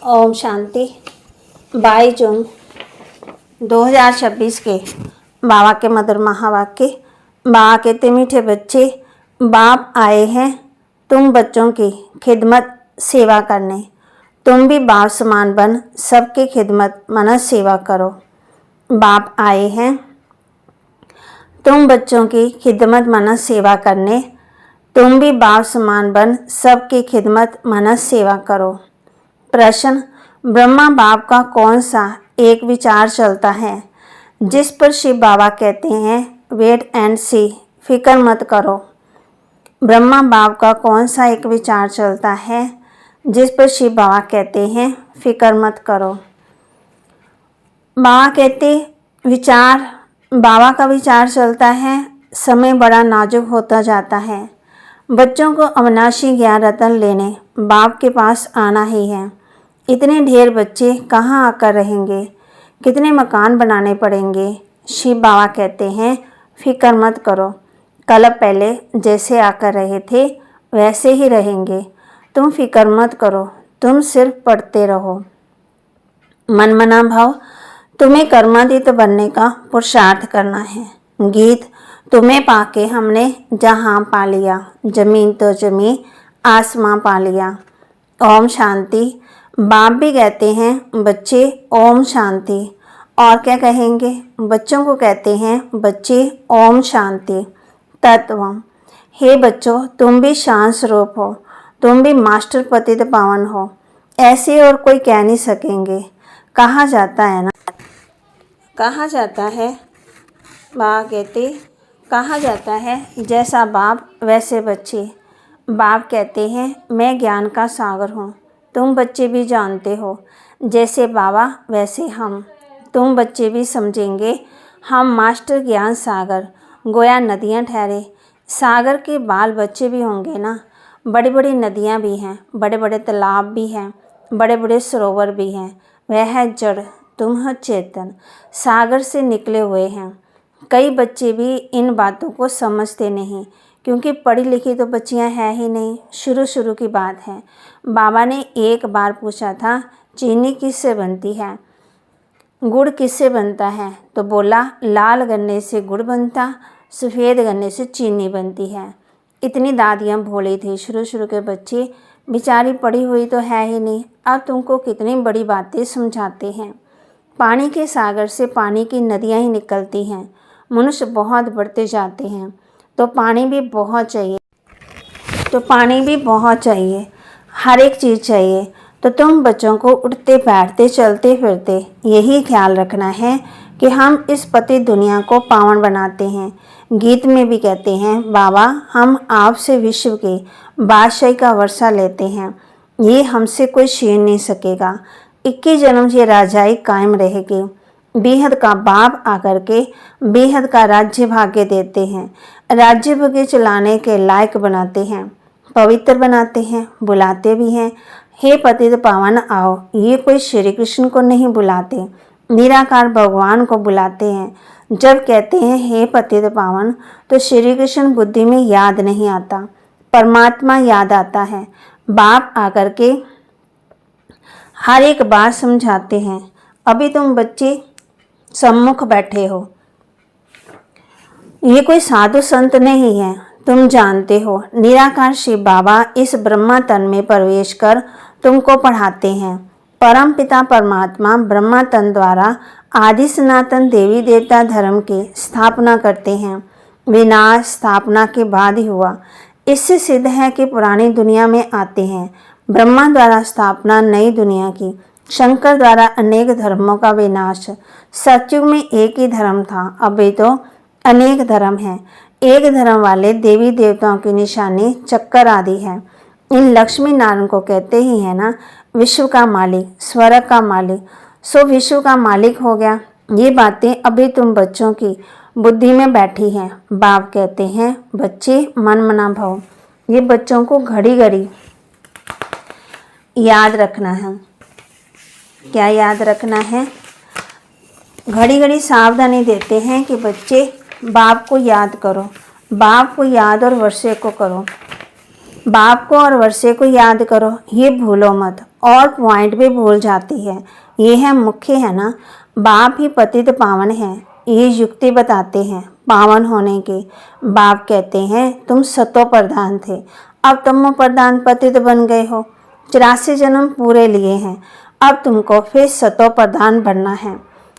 ओम शांति। 22 जून 2026 के बाबा के मधुर महावाक्य। बाबा कहते, मीठे बच्चे, बाप आए हैं तुम बच्चों की खिदमत सेवा करने। तुम भी बाप समान बन सबकी खिदमत मनस सेवा करो। बाप आए हैं तुम बच्चों की खिदमत मनस सेवा करने। तुम भी बाप समान बन सबकी खिदमत मनस सेवा करो। प्रश्न, ब्रह्मा बाप का कौन सा एक विचार चलता है जिस पर शिव बाबा कहते हैं वेट एंड सी, फिक्र मत करो। ब्रह्मा बाप का कौन सा एक विचार चलता है जिस पर शिव बाबा कहते हैं फिक्र मत करो। बाबा कहते बाबा का विचार चलता है समय बड़ा नाजुक होता जाता है। बच्चों को अविनाशी ज्ञान रतन लेने बाप के पास आना ही है। इतने ढेर बच्चे कहाँ आकर रहेंगे, कितने मकान बनाने पड़ेंगे। शिव बाबा कहते हैं फिक्र मत करो, कल पहले जैसे आकर रहे थे वैसे ही रहेंगे। तुम फिक्र मत करो, तुम सिर्फ पढ़ते रहो। मनमना भाव, तुम्हें कर्मातीत बनने का पुरुषार्थ करना है। गीत, तुम्हें पाके हमने जहाँ पा लिया, जमीन तो जमी आसमां पा लिया। ओम शांति। बाप भी कहते हैं बच्चे ओम शांति, और क्या कहेंगे, बच्चों को कहते हैं बच्चे ओम शांति। तत्व, हे बच्चों, तुम भी शांत स्वरूप हो, तुम भी मास्टर पतित पावन हो, ऐसे और कोई कह नहीं सकेंगे। कहा जाता है ना, कहा जाता है, बाबा कहते कहा जाता है जैसा बाप वैसे बच्चे। बाप कहते हैं मैं ज्ञान का सागर हूँ, तुम बच्चे भी जानते हो, जैसे बाबा वैसे हम। तुम बच्चे भी समझेंगे हम मास्टर ज्ञान सागर, गोया नदियाँ ठहरे। सागर के बाल बच्चे भी होंगे ना। बड़ी बड़ी नदियाँ भी हैं, बड़े बड़े तालाब भी हैं, बड़े बड़े सरोवर भी हैं। वह है जड़, तुम हो चेतन, सागर से निकले हुए हैं। कई बच्चे भी इन बातों को समझते नहीं, क्योंकि पढ़ी लिखी तो बच्चियां हैं ही नहीं। शुरू की बात है। बाबा ने एक बार पूछा था चीनी किससे बनती है, गुड़ किससे बनता है, तो बोला लाल गन्ने से गुड़ बनता, सफ़ेद गन्ने से चीनी बनती है। इतनी दादियाँ भोली थी। शुरू के बच्चे, बेचारी पढ़ी हुई तो है ही नहीं, अब तुमको कितनी बड़ी बातें समझाते हैं। पानी के सागर से पानी की नदियाँ ही निकलती हैं। मनुष्य बहुत बढ़ते जाते हैं तो पानी भी बहुत चाहिए, हर एक चीज़ चाहिए। तो तुम बच्चों को उठते बैठते चलते फिरते यही ख्याल रखना है कि हम इस पति दुनिया को पावन बनाते हैं। गीत में भी कहते हैं बाबा हम आपसे विश्व के बादशाही का वर्षा लेते हैं, ये हमसे कोई छीन नहीं सकेगा। 21 जन्म ये राजाई कायम रहेगी। बेहद का बाप आकर के बेहद का राज्य भाग्य देते हैं, राज्य भाग्य चलाने के लायक बनाते हैं, पवित्र बनाते हैं, बुलाते भी हैं हे पतित पावन आओ। ये कोई श्री कृष्ण को नहीं बुलाते, निराकार भगवान को बुलाते हैं। जब कहते हैं हे पतित पावन तो श्री कृष्ण बुद्धि में याद नहीं आता, परमात्मा याद आता है। बाप आकर के हर एक बात समझाते हैं। अभी तुम बच्चे सम्मुख बैठे हो, ये कोई साधु संत नहीं है, तुम जानते हो। निराकार शिव बाबा इस ब्रह्मा तन में प्रवेश कर तुमको पढ़ाते हैं। परम पिता परमात्मा ब्रह्मा तन द्वारा आदि सनातन देवी देवता धर्म की स्थापना करते हैं। विनाश स्थापना के बाद ही हुआ। इससे सिद्ध है कि पुरानी दुनिया में आते हैं। ब्रह्मा द्वारा स्थापना नई दुनिया की, शंकर द्वारा अनेक धर्मों का विनाश। सतयुग में एक ही धर्म था, अभी तो अनेक धर्म हैं। एक धर्म वाले देवी देवताओं की निशानी चक्कर आदि है। इन लक्ष्मी नारायण को कहते ही है ना विश्व का मालिक, स्वर्ग का मालिक, सो विश्व का मालिक हो गया। ये बातें अभी तुम बच्चों की बुद्धि में बैठी हैं। बाप कहते हैं बच्चे मन मना भव, ये बच्चों को घड़ी घड़ी याद रखना है। क्या याद रखना है, घड़ी घड़ी सावधानी देते हैं कि बच्चे बाप को याद करो, बाप को याद और वर्षे को करो। बाप को और वर्षे को याद करो, ये भूलो मत। और पॉइंट भी भूल जाती है, ये है मुख्य है ना। बाप ही पतित पावन है, ये युक्ति बताते हैं पावन होने की। बाप कहते हैं तुम सतो प्रधान थे, अब तमो प्रधान पतित बन गए हो। 84 जन्म पूरे लिए हैं, अब तुमको फिर सतो प्रधान बनना है।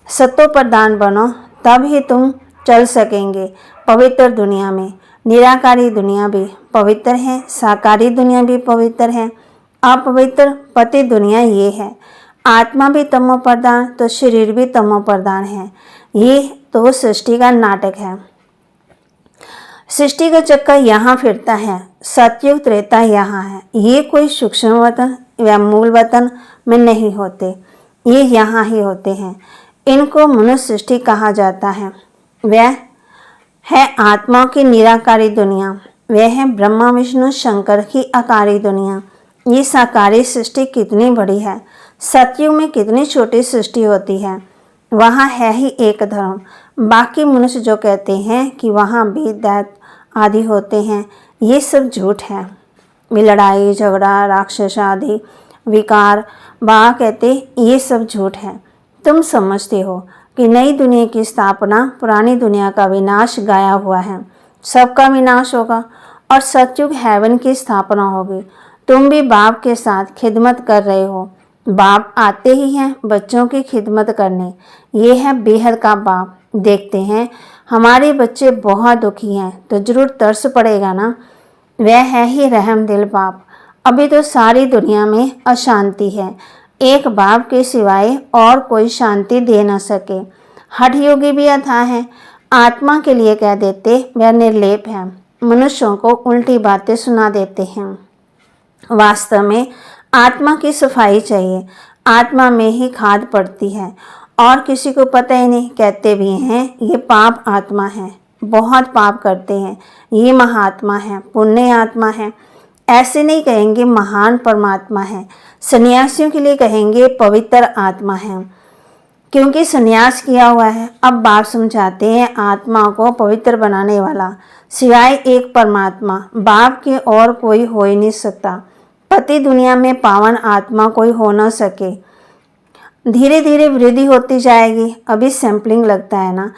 सतो प्रधान बनो, तब ही तुम चल सकेंगे पवित्र दुनिया में। निराकारी दुनिया भी पवित्र है, साकारी दुनिया भी पवित्र है, अपवित्र पति दुनिया ये है। आत्मा भी तमो प्रधान तो शरीर भी तमो प्रधान है। ये तो सृष्टि का नाटक है। सृष्टि का चक्कर यहाँ फिरता है, सतयुग त्रेता यहाँ है। ये कोई सूक्ष्म वतन या मूल वतन में नहीं होते, ये यहाँ ही होते हैं। इनको मनुष्य सृष्टि कहा जाता है। वह है आत्मा की निराकारी दुनिया, वह है ब्रह्मा विष्णु शंकर की आकारी दुनिया। ये साकारी सृष्टि कितनी बड़ी है, सतयुग में कितनी छोटी सृष्टि होती है। वहाँ है ही एक धर्म। बाकी मनुष्य जो कहते हैं कि वहाँ वेद दैत आदि होते हैं, ये सब झूठ है। लड़ाई झगड़ा राक्षस आदि विकार वहाँ कहते ये सब झूठ है। तुम समझते हो कि नई दुनिया की स्थापना पुरानी दुनिया का विनाश गाया हुआ है। सबका विनाश होगा और सतयुग हेवन की स्थापना होगी। तुम भी बाप के साथ खिदमत कर रहे हो। बाप आते ही हैं बच्चों की खिदमत करने। ये है बेहद का बाप। देखते हैं हमारे बच्चे बहुत दुखी हैं तो जरूर तरस पड़ेगा ना। वह है ही रहम दिल बाप। अभी तो सारी दुनिया में अशांति है, एक बाप के सिवाय और कोई शांति दे न सके। हठ योगी भी अथाह है, आत्मा के लिए कह देते वह निर्लेप है। मनुष्यों को उल्टी बातें सुना देते हैं। वास्तव में आत्मा की सफाई चाहिए, आत्मा में ही खाद पड़ती है और किसी को पता ही नहीं। कहते भी हैं ये पाप आत्मा है, बहुत पाप करते हैं, ये महात्मा है, पुण्य आत्मा है। ऐसे नहीं कहेंगे महान परमात्मा है। सन्यासियों के लिए कहेंगे पवित्र आत्मा है, क्योंकि सन्यास किया हुआ है। अब बाप समझाते हैं आत्मा को पवित्र बनाने वाला सिवाय एक परमात्मा बाप के और कोई हो ही नहीं सकता। पति दुनिया में पावन आत्मा कोई हो न सके। धीरे धीरे वृद्धि होती जाएगी। अभी सैंपलिंग लगता है ना।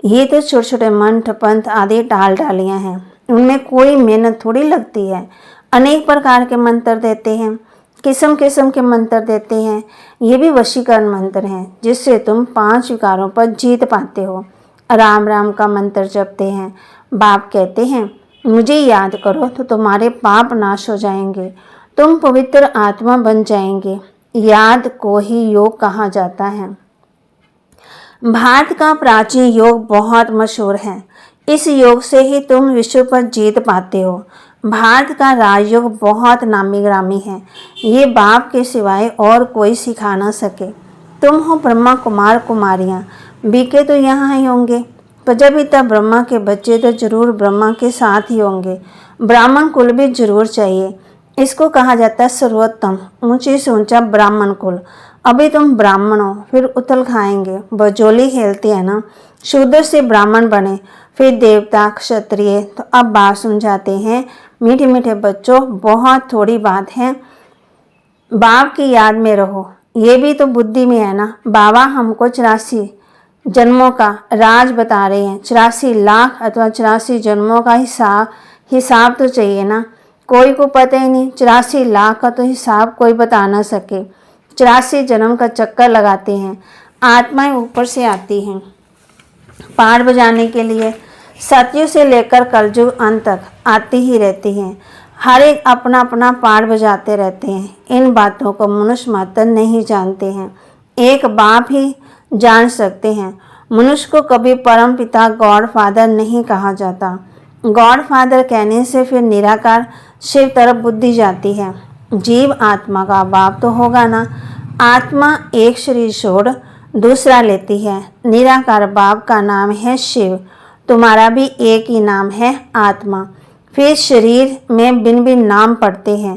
ये तो छोटे छोटे मंत्र पंथ आदि डालियाँ हैं, उनमें कोई मेहनत थोड़ी लगती है। अनेक प्रकार के मंत्र देते हैं, किस्म किस्म के मंत्र देते हैं। ये भी वशीकरण मंत्र हैं जिससे तुम 5 विकारों पर जीत पाते हो। राम राम का मंत्र जपते हैं। बाप कहते हैं मुझे याद करो तो तुम्हारे पाप नाश हो जाएंगे, तुम पवित्र आत्मा बन जाएंगे। याद को ही योग कहा जाता है। भारत का प्राचीन योग बहुत मशहूर है। इस योग से ही तुम विश्व पर जीत पाते हो। भारत का राजयोग बहुत नामी ग्रामी है, ये बाप के सिवाय और कोई सिखा ना सके। तुम हो ब्रह्मा कुमार कुमारियाँ, बीके तो यहाँ ही होंगे। प्रजापिता ब्रह्मा के बच्चे तो जरूर ब्रह्मा के साथ ही होंगे। ब्राह्मण कुल भी जरूर चाहिए। इसको कहा जाता है सर्वोत्तम, ऊंचे से ऊंचा ब्राह्मण कुल। अभी तुम ब्राह्मण हो, फिर उथल खाएंगे, बजोली खेलते हैं ना। शूद्र से ब्राह्मण बने, फिर देवता क्षत्रिय। तो अब बात समझाते हैं मीठे मीठे बच्चों, बहुत थोड़ी बात है, बाप की याद में रहो। ये भी तो बुद्धि में है ना। बाबा हमको 84 जन्मों का राज बता रहे हैं। 84 लाख अथवा 84 जन्मों का हिसाब तो चाहिए ना। कोई को पता ही नहीं, 84 लाख का तो हिसाब कोई बता ना सके। 84 जन्म का चक्कर लगाते हैं। आत्माएं ऊपर से आती हैं पार बजाने के लिए। सतयुग से लेकर कलयुग अंत तक आती ही रहती हैं। हर एक अपना अपना पार बजाते रहते हैं। इन बातों को मनुष्य मात्र नहीं जानते हैं, एक बाप ही जान सकते हैं। मनुष्य को कभी परम पिता गॉड फादर नहीं कहा जाता। गॉड फादर कहने से फिर निराकार शिव तरफ बुद्धि जाती है। जीव आत्मा का बाप तो होगा ना। आत्मा एक शरीर छोड़ दूसरा लेती है। निराकार बाप का नाम है शिव, तुम्हारा भी एक ही नाम है आत्मा। फिर शरीर में भिन्न भिन्न नाम पढ़ते हैं।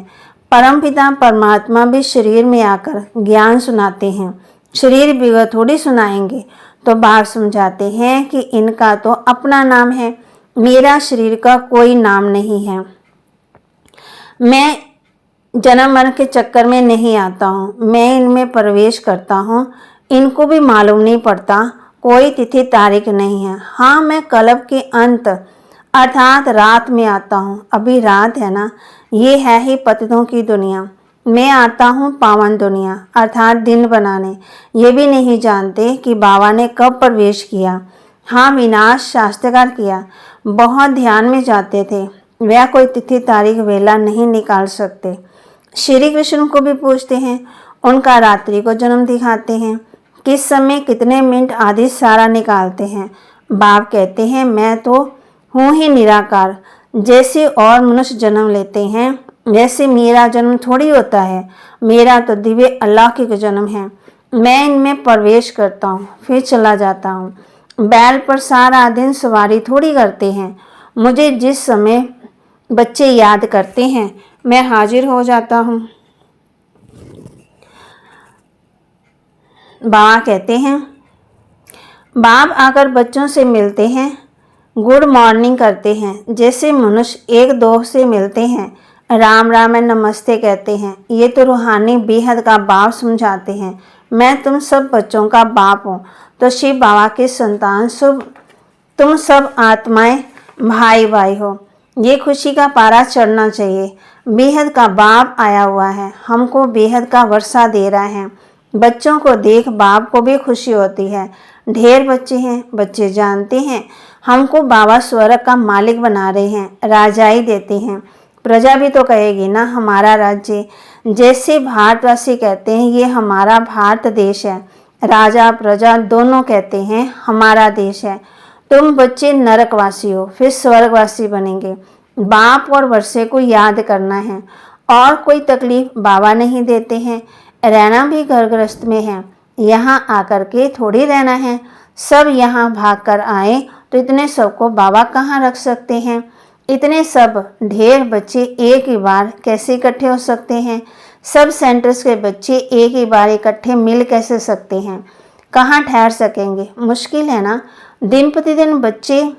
परमपिता परमात्मा भी शरीर में आकर ज्ञान सुनाते हैं। शरीर भी थोड़ी सुनाएंगे। तो बाप समझाते हैं कि इनका तो अपना नाम है, मेरा शरीर का कोई नाम नहीं है। मैं जन्म मरण के चक्कर में नहीं आता हूँ, मैं इनमें प्रवेश करता हूँ। इनको भी मालूम नहीं पड़ता, कोई तिथि तारीख नहीं है। हाँ, मैं कल्प के अंत अर्थात रात में आता हूँ। अभी रात है ना, ये है ही पतितों की दुनिया। मैं आता हूँ पावन दुनिया अर्थात दिन बनाने। ये भी नहीं जानते कि बाबा ने कब प्रवेश किया। हाँ, विनाश शास्त्रकार किया। बहुत ध्यान में जाते थे, वह कोई तिथि तारीख वेला नहीं निकाल सकते। श्री कृष्ण को भी पूछते हैं, उनका रात्रि को जन्म दिखाते हैं, किस समय कितने मिनट आदि सारा निकालते हैं। बाप कहते हैं, मैं तो हूँ ही निराकार। जैसे और मनुष्य जन्म लेते हैं वैसे मेरा जन्म थोड़ी होता है। मेरा तो दिव्य अल्लाह के जन्म है। मैं इनमें प्रवेश करता हूँ फिर चला जाता हूँ। बैल पर सारा दिन सवारी थोड़ी करते हैं। मुझे जिस समय बच्चे याद करते हैं मैं हाजिर हो जाता हूँ। बाबा कहते हैं, बाप आकर बच्चों से मिलते हैं, गुड मॉर्निंग करते हैं। जैसे मनुष्य एक दोस्त से मिलते हैं, राम राम और नमस्ते कहते हैं। ये तो रूहानी बेहद का बाप समझाते हैं। मैं तुम सब बच्चों का बाप हूँ, तो शिव बाबा के संतान सब तुम सब आत्माएं भाई भाई हो। ये खुशी का पारा चढ़ना चाहिए। बेहद का बाप आया हुआ है, हमको बेहद का वर्षा दे रहा है। बच्चों को देख बाप को भी खुशी होती है। ढेर बच्चे हैं, बच्चे जानते हैं हमको बाबा स्वर्ग का मालिक बना रहे हैं, राजाई देते हैं। प्रजा भी तो कहेगी ना हमारा राज्य। जैसे भारतवासी कहते हैं ये हमारा भारत देश है, राजा प्रजा दोनों कहते हैं हमारा देश है। तुम बच्चे नरकवासी हो फिर स्वर्गवासी बनेंगे। बाप और वर्षे को याद करना है और कोई तकलीफ बाबा नहीं देते हैं। रहना भी घर गृहस्थ में है, यहाँ आकर के थोड़ी रहना है। सब यहाँ भाग कर आए तो इतने सबको बाबा कहाँ रख सकते हैं। इतने सब ढेर बच्चे एक ही बार कैसे इकट्ठे हो सकते हैं। सब सेंटर्स के बच्चे एक ही बार इकट्ठे मिल कैसे सकते हैं। कहाँ ठहर सकेंगे, मुश्किल है ना। दिन प्रतिदिन बच्चे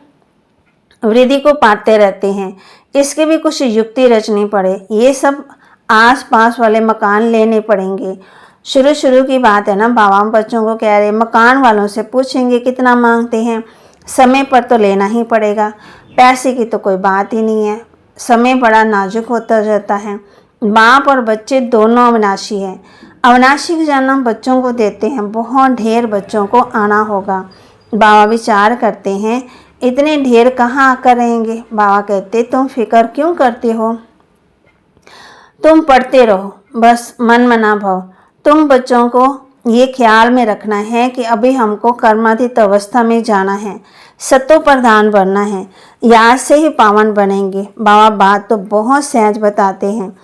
वृद्धि को पाते रहते हैं, इसके भी कुछ युक्ति रचनी पड़े। ये सब आस पास वाले मकान लेने पड़ेंगे। शुरू की बात है ना, बाबा बच्चों को कह रहे मकान वालों से पूछेंगे कितना मांगते हैं। समय पर तो लेना ही पड़ेगा, पैसे की तो कोई बात ही नहीं है। समय बड़ा नाजुक होता जाता है। बाप और बच्चे दोनों अविनाशी हैं। अविनाशी का जन्म बच्चों को देते हैं, बहुत ढेर बच्चों को आना होगा। बाबा विचार करते हैं इतने ढेर कहाँ आकर रहेंगे। बाबा कहते तुम फिक्र क्यों करते हो, तुम पढ़ते रहो, बस मन मना भव। तुम बच्चों को ये ख्याल में रखना है कि अभी हमको कर्मातीत अवस्था में जाना है, सत्तो प्रधान बनना है, याद से ही पावन बनेंगे। बाबा बात तो बहुत सहज बताते हैं,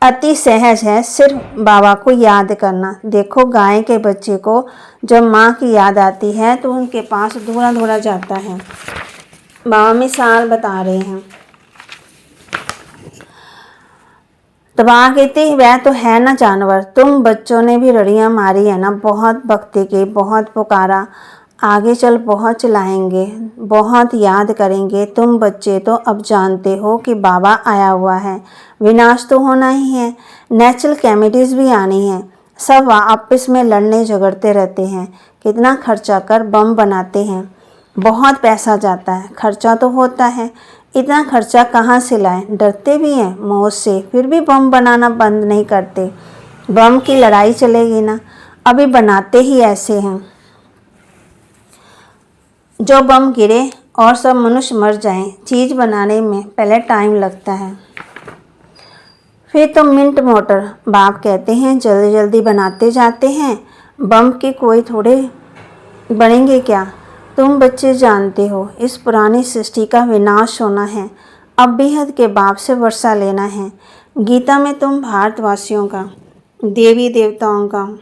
अति सहज है, सिर्फ बाबा को याद करना। देखो गाय के बच्चे को जब माँ की याद आती है तो उनके पास दौड़ा दौड़ा जाता है। बाबा मिसाल बता रहे हैं। तो बाबा कहते वह तो है ना जानवर। तुम बच्चों ने भी रड़ियाँ मारी है ना, बहुत भक्ति की, बहुत पुकारा, आगे चल बहुत चलाएंगे, बहुत याद करेंगे। तुम बच्चे तो अब जानते हो कि बाबा आया हुआ है, विनाश तो होना ही है, नेचुरल कैमिटीज़ भी आनी है। सब आपस में लड़ने झगड़ते रहते हैं, कितना खर्चा कर बम बनाते हैं, बहुत पैसा जाता है, खर्चा तो होता है। इतना खर्चा कहाँ से लाएं, डरते भी हैं मौत से, फिर भी बम बनाना बंद नहीं करते। बम की लड़ाई चलेगी ना, अभी बनाते ही ऐसे हैं। जो बम गिरे और सब मनुष्य मर जाएं, चीज़ बनाने में पहले टाइम लगता है, फिर तो मिनट मोटर। बाप कहते हैं जल्दी जल्दी बनाते जाते हैं, बम के कोई थोड़े बनेंगे क्या। तुम बच्चे जानते हो इस पुरानी सृष्टि का विनाश होना है, अब बेहद के बाप से वर्षा लेना है। गीता में तुम भारतवासियों का, देवी देवताओं का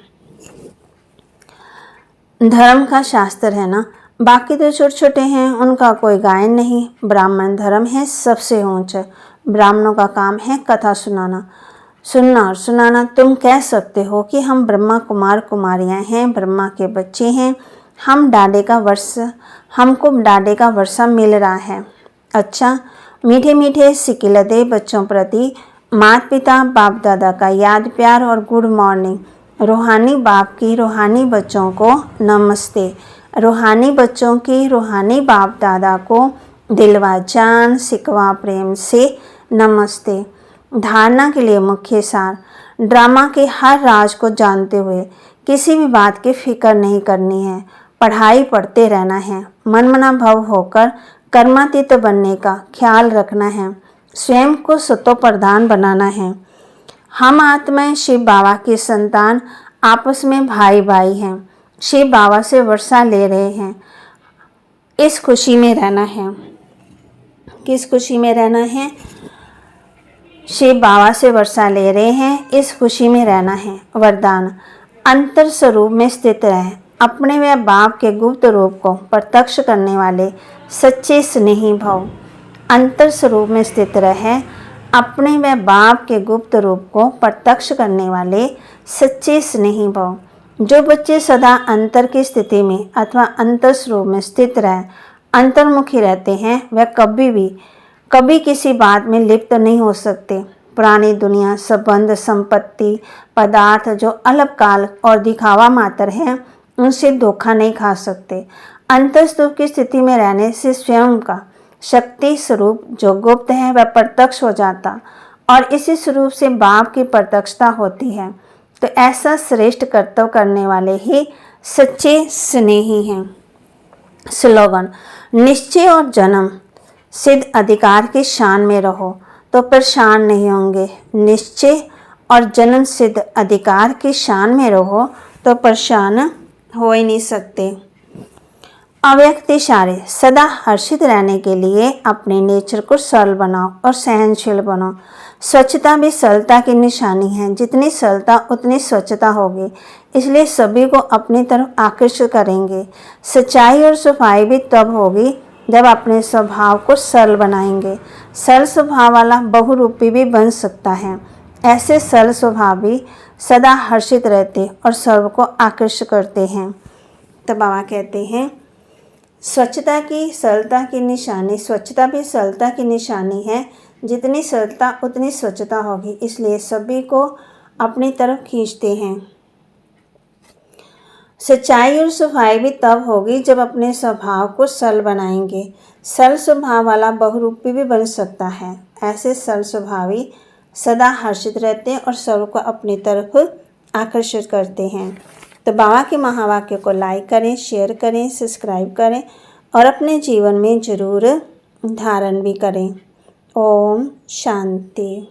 धर्म का शास्त्र है ना, बाकी तो छोटे छोटे हैं, उनका कोई गायन नहीं। ब्राह्मण धर्म है सबसे ऊंचा, ब्राह्मणों का काम है कथा सुनाना, सुनना और सुनाना। तुम कह सकते हो कि हम ब्रह्मा कुमार कुमारियां हैं, ब्रह्मा के बच्चे हैं, हमको डाडे का वर्षा मिल रहा है। अच्छा, मीठे मीठे सिकिलते बच्चों प्रति माता पिता बाप दादा का याद प्यार और गुड मॉर्निंग। रूहानी बाप की रूहानी बच्चों को नमस्ते। रूहानी बच्चों की रूहानी बाप दादा को दिलवा जान सिकवा प्रेम से नमस्ते। धारणा के लिए मुख्य सार। ड्रामा के हर राज को जानते हुए किसी भी बात की फिक्र नहीं करनी है। पढ़ाई पढ़ते रहना है। मनमना भव होकर कर्मातीत बनने का ख्याल रखना है। स्वयं को सतो प्रधान बनाना है। हम आत्माएं शिव बाबा की संतान आपस में भाई भाई हैं। शिव बाबा से वर्षा ले रहे हैं। इस खुशी में रहना है। किस खुशी में रहना है? शिव बाबा से वर्षा ले रहे हैं, इस खुशी में रहना है। वरदान। अंतर स्वरूप में स्थित रहे। अपने व बाप के गुप्त रूप को प्रत्यक्ष करने वाले सच्चे स्नेही भव। अंतर स्वरूप में स्थित रहे। अपने व बाप के गुप्त रूप को प्रत्यक्ष करने वाले सच्चे स्नेही भव। जो बच्चे सदा अंतर की स्थिति में अथवा अंतर स्वरूप में स्थित रहे अंतर्मुखी रहते हैं, वह कभी किसी बात में लिप्त नहीं हो सकते। पुरानी दुनिया, संबंध, संपत्ति, पदार्थ जो अल्पकाल और दिखावा मात्र है, उनसे धोखा नहीं खा सकते। अंतर्स्तूप की स्थिति में रहने से स्वयं का शक्ति स्वरूप जो गुप्त है वह प्रत्यक्ष हो जाता और इसी स्वरूप से बाप की प्रत्यक्षता होती है। तो ऐसा श्रेष्ठ कर्तव्य करने वाले ही सच्चे स्नेही हैं। स्लोगन। निश्चय और जन्म सिद्ध अधिकार की शान में रहो तो परेशान नहीं होंगे। निश्चय और जन्म सिद्ध अधिकार की शान में रहो तो परेशान हो ही नहीं सकते। अव्यक्त इशारे। सदा हर्षित रहने के लिए अपने नेचर को सरल बनाओ और सहनशील बनो। स्वच्छता भी सरलता की निशानी है। जितनी सरलता उतनी स्वच्छता होगी, इसलिए सभी को अपनी तरफ आकर्षित करेंगे। सच्चाई और सफाई भी तब होगी जब अपने स्वभाव को सरल बनाएंगे। सरल स्वभाव वाला बहुरूपी भी बन सकता है। ऐसे सरल स्वभाव भी सदा हर्षित रहते और सर्व को आकर्षित करते हैं। तो बाबा कहते हैं स्वच्छता की सरलता की निशानी, स्वच्छता भी सरलता की निशानी है। जितनी सरलता उतनी स्वच्छता होगी, इसलिए सभी को अपनी तरफ खींचते हैं। सच्चाई और सफाई भी तब होगी जब अपने स्वभाव को सरल बनाएंगे। सरल स्वभाव वाला बहुरूपी भी बन सकता है। ऐसे सरल स्वभावी सदा हर्षित रहते हैं और सर्व को अपनी तरफ आकर्षित करते हैं। तो बाबा के महावाक्य को लाइक करें, शेयर करें, सब्सक्राइब करें और अपने जीवन में ज़रूर धारण भी करें। ओम शांति।